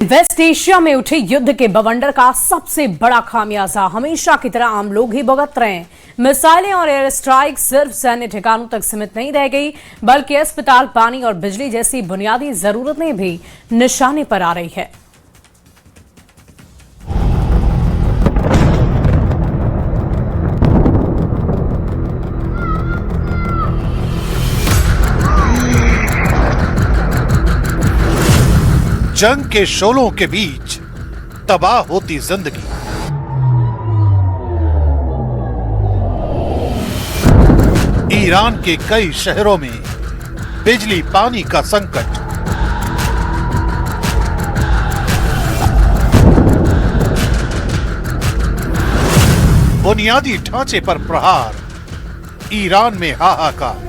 Waste Asia में उठे युद्ध के बवंडर का सबसे बड़ा खामियाजा हमेशा की तरह आम लोग ही भुगत रहे हैं। मिसाइलें और एयर स्ट्राइक सिर्फ सैन्य ठिकानों तक सीमित नहीं रह गई, बल्कि अस्पताल, पानी और बिजली जैसी बुनियादी जरूरतें भी निशाने पर आ रही है। जंग के शोलों के बीच तबाह होती जिंदगी, ईरान के कई शहरों में बिजली पानी का संकट, बुनियादी ढांचे पर प्रहार, ईरान में हाहाकार।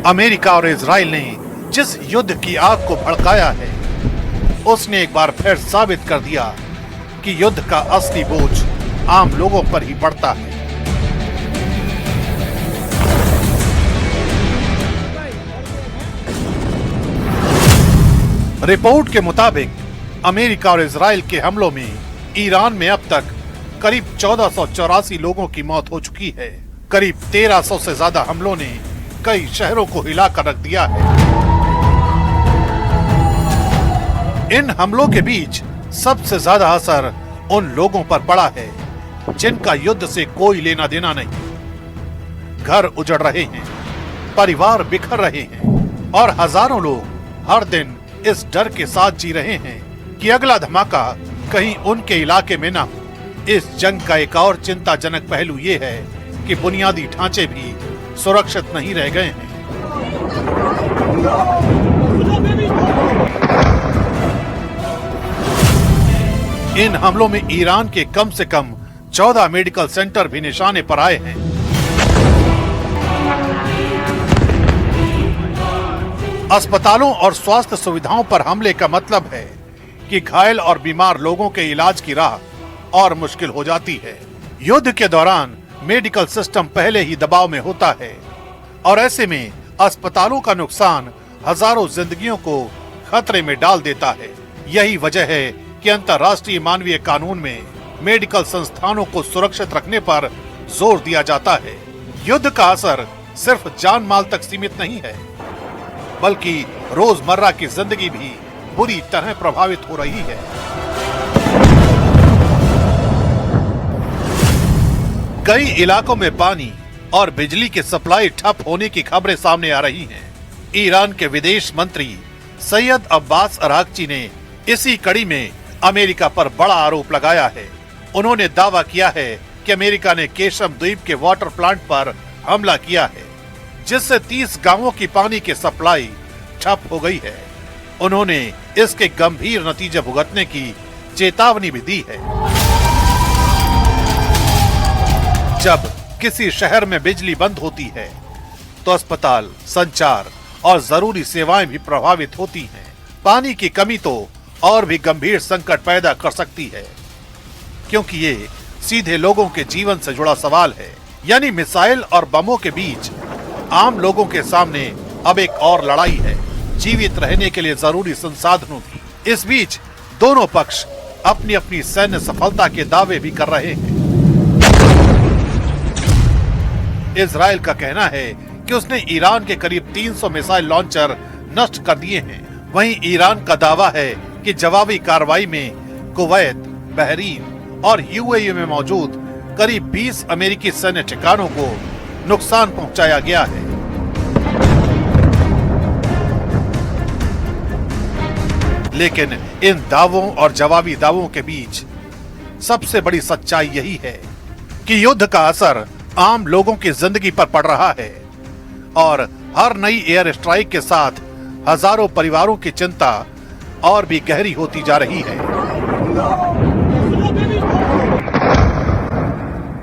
अमेरिका और इजराइल ने जिस युद्ध की आग को भड़काया है, उसने एक बार फिर साबित कर दिया कि युद्ध का असली बोझ आम लोगों पर ही पड़ता है। रिपोर्ट के मुताबिक अमेरिका और इजराइल के हमलों में ईरान में अब तक करीब 1484 लोगों की मौत हो चुकी है। करीब 1300 से ज्यादा हमलों ने कई शहरों को हिलाकर रख दिया है। इन हमलों के बीच सबसे ज्यादा असर उन लोगों पर पड़ा है जिनका युद्ध से कोई लेना देना नहीं। घर उजड़ रहे हैं, परिवार बिखर रहे हैं और हजारों लोग हर दिन इस डर के साथ जी रहे हैं कि अगला धमाका कहीं उनके इलाके में ना हो। इस जंग का एक और चिंताजनक पहलू ये है कि बुनियादी ढांचे भी सुरक्षित नहीं रह गए हैं। इन हमलों में ईरान के कम से कम 14 मेडिकल सेंटर भी निशाने पर आए हैं। अस्पतालों और स्वास्थ्य सुविधाओं पर हमले का मतलब है कि घायल और बीमार लोगों के इलाज की राह और मुश्किल हो जाती है। युद्ध के दौरान मेडिकल सिस्टम पहले ही दबाव में होता है और ऐसे में अस्पतालों का नुकसान हजारों जिंदगियों को खतरे में डाल देता है। यही वजह है कि अंतर्राष्ट्रीय मानवीय कानून में मेडिकल संस्थानों को सुरक्षित रखने पर जोर दिया जाता है। युद्ध का असर सिर्फ जान माल तक सीमित नहीं है, बल्कि रोजमर्रा की जिंदगी भी बुरी तरह प्रभावित हो रही है। कई इलाकों में पानी और बिजली की सप्लाई ठप होने की खबरें सामने आ रही हैं। ईरान के विदेश मंत्री सैयद अब्बास अरागची ने इसी कड़ी में अमेरिका पर बड़ा आरोप लगाया है। उन्होंने दावा किया है कि अमेरिका ने केशम द्वीप के वाटर प्लांट पर हमला किया है, जिससे 30 गांवों की पानी की सप्लाई ठप हो गई है। उन्होंने इसके गंभीर नतीजे भुगतने की चेतावनी भी दी है। जब किसी शहर में बिजली बंद होती है तो अस्पताल, संचार और जरूरी सेवाएं भी प्रभावित होती हैं। पानी की कमी तो और भी गंभीर संकट पैदा कर सकती है, क्योंकि ये सीधे लोगों के जीवन से जुड़ा सवाल है। यानी मिसाइल और बमों के बीच आम लोगों के सामने अब एक और लड़ाई है, जीवित रहने के लिए जरूरी संसाधनों की। इस बीच दोनों पक्ष अपनी अपनी सैन्य सफलता के दावे भी कर रहे हैं। इजराइल का कहना है कि उसने ईरान के करीब 300 मिसाइल लॉन्चर नष्ट कर दिए हैं। वहीं ईरान का दावा है कि जवाबी कार्रवाई में कुवैत, बहरीन और यूएई में मौजूद करीब 20 अमेरिकी सैन्य ठिकानों को नुकसान पहुंचाया गया है। लेकिन इन दावों और जवाबी दावों के बीच सबसे बड़ी सच्चाई यही है कि युद्ध का असर आम लोगों की जिंदगी पर पड़ रहा है और हर नई एयर स्ट्राइक के साथ हजारों परिवारों की चिंता और भी गहरी होती जा रही है।